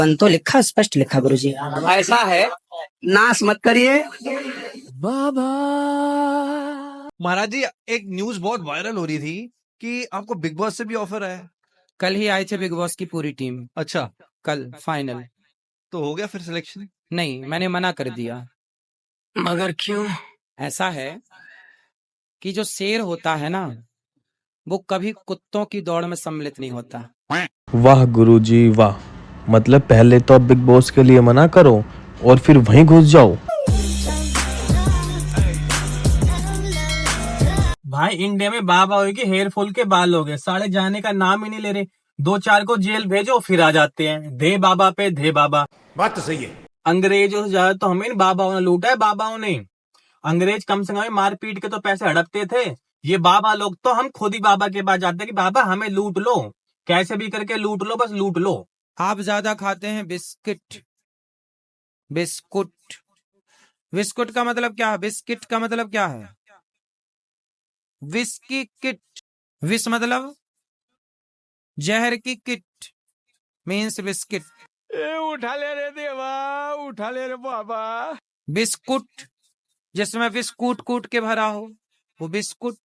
बन तो लिखा, स्पष्ट लिखा गुरुजी। ऐसा है, नाश मत करिए। बाबा। महाराज जी, एक न्यूज बहुत वायरल हो रही थी कि आपको बिग बॉस से भी ऑफर है। कल ही आए थे बिग बॉस की पूरी टीम। अच्छा, कल फाइनल। तो हो गया फिर सिलेक्शन? नहीं, मैंने मना कर दिया। मगर क्यों? ऐसा है कि जो शेर होता है ना, वो कभी कुत्तों की दौड़ में सम्मिलित नहीं होता। वाह गुरुजी वाह। मतलब पहले तो आप बिग बॉस के लिए मना करो और फिर वहीं घुस जाओ। भाई इंडिया में बाबा हो के हेयर फॉल के बाल हो गए, साले जाने का नाम ही नहीं ले रहे। 2-4 को जेल भेजो फिर आ जाते हैं। दे बाबा पे दे बाबा। बात तो सही है। अंग्रेजों से ज्यादा तो हमें बाबाओं ने लूटा है। बाबाओं ने, अंग्रेज कम से कम मार पीट के तो पैसे हड़पते थे। ये बाबा लोग तो हम खुद ही बाबा के पास जाते हैं कि बाबा हमें लूट लो, कैसे भी करके लूट लो, बस लूट लो। आप ज्यादा खाते हैं बिस्किट। बिस्कुट, बिस्कुट का मतलब क्या है? बिस्किट का मतलब क्या है? Whisky kit. विष मतलब जहर की किट, मीन्स बिस्किट। उठा ले रे देवा, उठा ले रे बाबा। बिस्कुट जिसमें विष कूट कूट के भरा हो, वो बिस्कुट।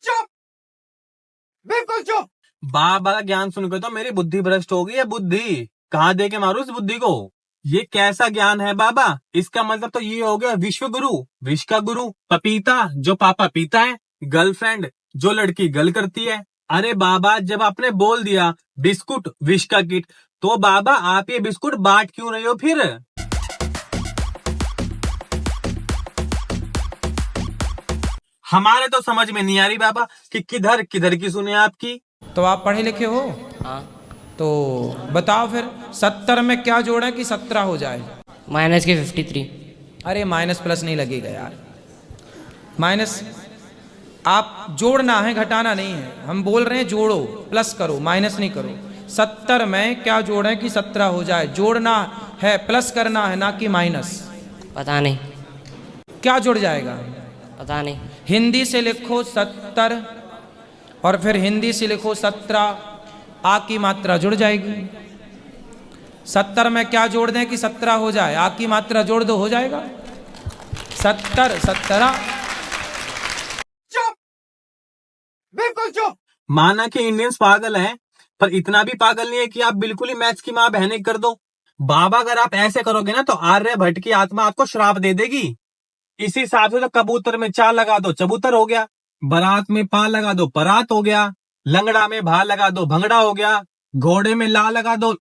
चुप, बिल्कुल चुप। बाबा का ज्ञान सुनकर तो मेरी बुद्धि भ्रष्ट हो गई है। बुद्धि कहाँ दे के मारू इस बुद्धि को? ये कैसा ज्ञान है बाबा? इसका मतलब तो ये हो गया विश्व गुरु, विश्व का गुरु। पपीता जो पापा पीता है, गर्लफ्रेंड जो लड़की गल करती है। अरे बाबा, जब आपने बोल दिया बिस्कुट विश का किट, तो बाबा आप ये बिस्कुट बांट क्यों रहे हो फिर? हमारे तो समझ में नहीं आ रही बाबा कि किधर किधर की सुने आपकी। तो आप पढ़े लिखे हो? हाँ। तो बताओ फिर 70 में क्या जोड़े कि 17 हो जाए? माइनस के 53। अरे माइनस प्लस नहीं लगेगा यार। माइनस आप जोड़ना है, घटाना नहीं है। हम बोल रहे हैं जोड़ो, प्लस करो, माइनस नहीं करो। 70 में क्या जोड़े कि 17 हो जाए? जोड़ना है, प्लस करना है, ना कि माइनस। पता नहीं। क्या जुड़ जाएगा? पता नहीं। हिंदी से लिखो 70 और फिर हिंदी से लिखो 17, आ की मात्रा जुड़ जाएगी। 70 में क्या जोड़ दें कि 17 हो जाए? आ की मात्रा जोड़ दो, हो जाएगा 70 17। चुप, बिल्कुल चुप। माना कि इंडियंस पागल हैं, पर इतना भी पागल नहीं है कि आप बिल्कुल ही मैथ्स की माँ बहने कर दो। बाबा अगर आप ऐसे करोगे ना तो आर्यभट्ट की आत्मा आपको श्राप दे देगी। इसी हिसाब से तो कबूतर में चा लगा दो चबूतर हो गया, बारात में पा लगा दो परात हो गया, लंगड़ा में भा लगा दो भंगड़ा हो गया, घोड़े में ला लगा दो।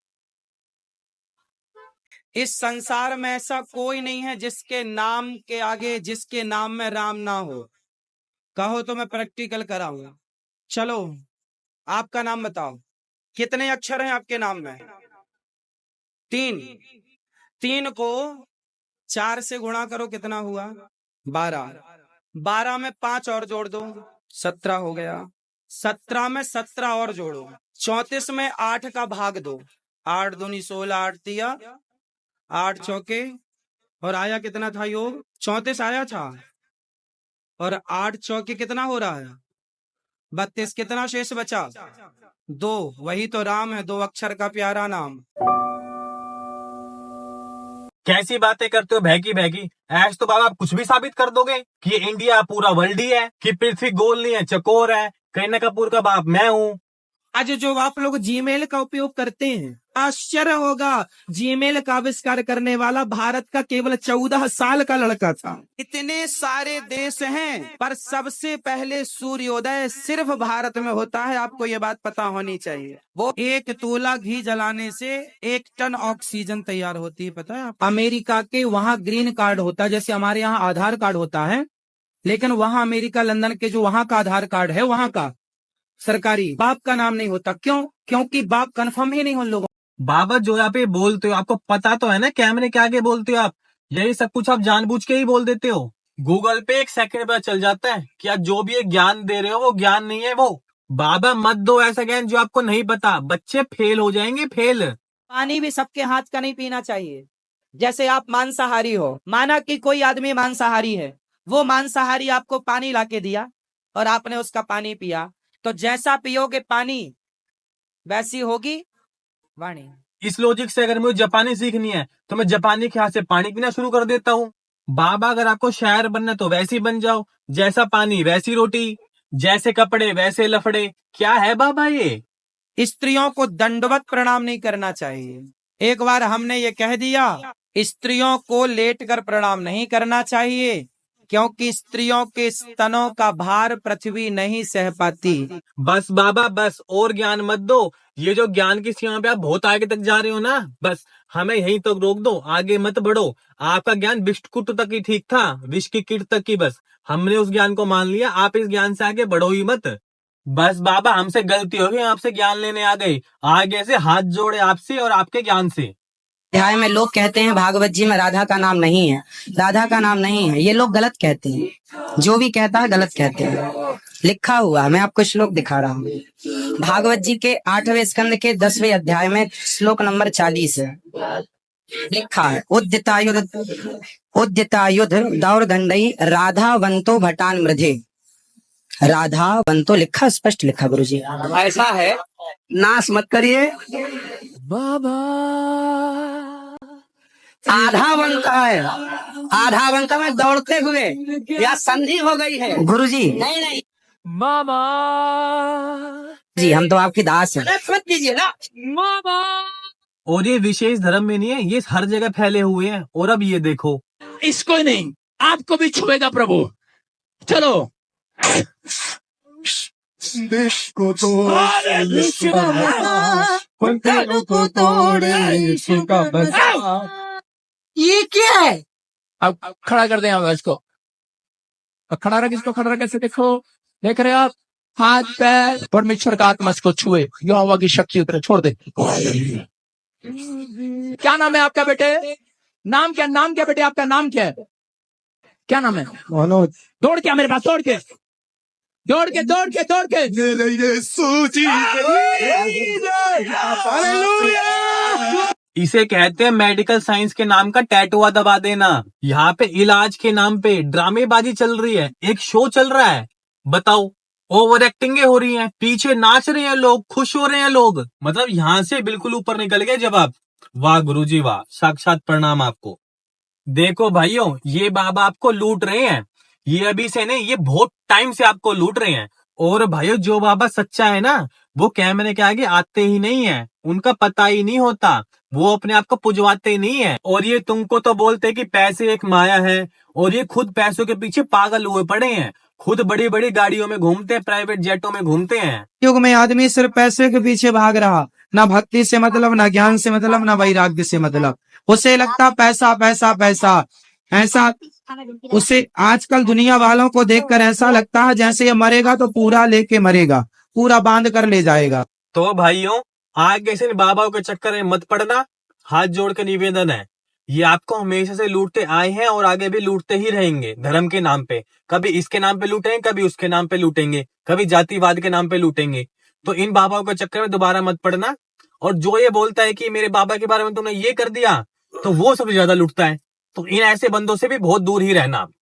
इस संसार में ऐसा कोई नहीं है जिसके नाम के आगे, जिसके नाम में राम ना हो। कहो तो मैं प्रैक्टिकल कराऊंगा। चलो, आपका नाम बताओ। कितने अक्षर हैं आपके नाम में? 3। 3 को 4 से गुणा करो, कितना हुआ? 12। 12 में 5 और जोड़ दो, 17 हो गया। 17 में 17 और जोड़ो। 34 में 8 का भाग दो, 8 दूनी 16, 8 दिया, 8 चौके, और आया कितना था योग? 34 आया था। और 8 चौके कितना हो रहा है? 32। कितना शेष बचा? 2। वही तो राम है, 2 अक्षर का प्यारा नाम। कैसी बातें करते हो भैगी भैगी? ऐश तो बाबा आप कुछ भी साबित कर दोगे कि ये इंडिया पूरा वर्ल्ड ही है, कि पृथ्वी गोल नहीं है चकोर है, करीना कपूर का बाप मैं हूँ। आज जो आप लोग जीमेल का उपयोग करते हैं, आश्चर्य होगा, जीमेल का आविष्कार करने वाला भारत का केवल 14 साल का लड़का था। इतने सारे देश हैं, पर सबसे पहले सूर्योदय सिर्फ भारत में होता है। आपको ये बात पता होनी चाहिए। वो 1 तोला घी जलाने से 1 टन ऑक्सीजन तैयार होती है, पता है आप? अमेरिका के वहाँ ग्रीन कार्ड होता है, जैसे हमारे यहाँ आधार कार्ड होता है, लेकिन वहाँ अमेरिका लंदन के जो वहाँ का आधार कार्ड है, वहाँ का सरकारी, बाप का नाम नहीं होता। क्यों? क्योंकि बाप कंफर्म ही नहीं उन लोगों। बाबा जो आप ये बोलते हो आपको पता तो है ना कैमरे के आगे बोलते हो आप? यही सब कुछ आप जानबूझ के ही बोल देते हो। गूगल पे 1 सेकंड में चल जाता है कि आप जो भी एक ज्ञान दे रहे हो वो ज्ञान नहीं है वो। बाबा मत दो ऐसा ज्ञान जो आपको नहीं पता, बच्चे फेल हो जाएंगे, फेल। पानी भी सबके हाथ का नहीं पीना चाहिए। जैसे आप मांसाहारी हो, माना कि कोई आदमी मांसाहारी है, वो मांसाहारी आपको पानी लाके दिया और आपने उसका पानी पिया, तो जैसा पियोगे पानी वैसी होगी वाणी। इस लॉजिक से अगर मुझे जापानी सीखनी है तो मैं जापानी के हाथ से पानी पीना शुरू कर देता हूँ। बाबा अगर आपको शायर बनना है तो वैसे ही बन जाओ, जैसा पानी वैसी रोटी, जैसे कपड़े वैसे लफड़े। क्या है बाबा ये? स्त्रियों को दंडवत प्रणाम नहीं करना चाहिए। एक बार हमने ये कह दिया, स्त्रियों को लेटकर प्रणाम नहीं करना चाहिए, क्योंकि स्त्रियों के स्तनों का भार पृथ्वी नहीं सह पाती। बस बाबा बस, और ज्ञान मत दो। ये जो ज्ञान की सीमा पे आप बहुत आगे तक जा रहे हो ना, बस हमें यहीं तक रोक दो, आगे मत बढ़ो। आपका ज्ञान बिस्कुट तक ही ठीक था, विष की किट तक ही। बस हमने उस ज्ञान को मान लिया, आप इस ज्ञान से आगे बढ़ो ही मत। बस बाबा हमसे गलती हो गई, आपसे ज्ञान लेने आ गए। आगे से हाथ जोड़े आपसे और आपके ज्ञान से। अध्याय में लोग कहते हैं भागवत जी में राधा का नाम नहीं है, राधा का नाम नहीं है। ये लोग गलत कहते हैं, जो भी कहता है गलत कहते हैं। लिखा हुआ है, मैं आपको श्लोक दिखा रहा हूँ। भागवत जी के 8वें स्कंद के 10वें अध्याय में श्लोक नंबर 40 है। लिखा है, उद्यतायुध दौर्दंडई राधावंतो भटान मृधे। राधावंतो लिखा, स्पष्ट लिखा गुरु जी। ऐसा है, नाश मत करिए। आधा बनता है, आधा बनता में दौड़ते हुए या संधि हो गई है गुरु जी। नहीं मामा जी, हम तो आपकी दास हैं। मत कीजिए ना मामा। और ये विशेष धर्म में नहीं है, ये हर जगह फैले हुए हैं। और अब ये देखो, इसको ही नहीं आपको भी छुएगा प्रभु। चलो देश को तोड़े विश्व का बसा, पंखों को तोड़े विश्व का बसा। ये क्या है? अब खड़ा कर दें आप इसको। अब खड़ा रख, इसको खड़ा रख, कैसे देखो, देख रहे हो आप, हाथ पैर परमेश्वर का आत्मा इसको छुए, यहोवा की शक्ति उतरे, छोड़ दे। क्या नाम है आपका बेटे? नाम क्या, नाम क्या बेटे आपका, नाम क्या है? क्या नाम है? मनोज। दौड़ के मेरे पास, दौड़ के दौड़ के दौड़ के दौड़ के इसे कहते हैं मेडिकल साइंस के नाम का टैटुआ दबा देना। यहाँ पे इलाज के नाम पे ड्रामेबाजी चल रही है, एक शो चल रहा है। बताओ, ओवर एक्टिंगें हो रही हैं, पीछे नाच रहे हैं लोग, खुश हो रहे हैं लोग। मतलब यहाँ से बिल्कुल ऊपर निकल गए जब आप। वाह गुरुजी वाह, साक्षात प्रणाम आपको। देखो भाइयों, ये बाबा आपको लूट रहे हैं। ये अभी से नहीं, ये बहुत टाइम से आपको लूट रहे हैं। और भाइयों, जो बाबा सच्चा है ना, वो कैमरे के आगे आते ही नहीं है, उनका पता ही नहीं होता, वो अपने आप को पुजवाते ही नहीं है। और ये तुमको तो बोलते कि पैसे एक माया है, और ये खुद पैसों के पीछे पागल हुए पड़े हैं। खुद बड़ी बड़ी गाड़ियों में घूमते हैं, प्राइवेट जेटों में घूमते हैं। युग में आदमी सिर्फ पैसे के पीछे भाग रहा, ना भक्ति से मतलब, ना ज्ञान से मतलब, ना वैराग्य से मतलब। उसे लगता पैसा पैसा पैसा, ऐसा उसे आजकल दुनिया वालों को देखकर ऐसा लगता है जैसे ये मरेगा तो पूरा लेके मरेगा, पूरा बांध कर ले जाएगा। तो भाइयों, आगे से इन बाबाओं के चक्कर में मत पड़ना। हाथ जोड़ के निवेदन है, ये आपको हमेशा से लूटते आए हैं और आगे भी लूटते ही रहेंगे धर्म के नाम पे। कभी इसके नाम पे लूटेंगे, कभी उसके नाम पे लूटेंगे, कभी जातिवाद के नाम पे लूटेंगे। तो इन बाबाओं के चक्कर में दोबारा मत पड़ना। और जो ये बोलता है कि मेरे बाबा के बारे में तुमने ये कर दिया, तो वो सबसे ज्यादा लूटता है। तो इन ऐसे बंदों से भी बहुत दूर ही रहना।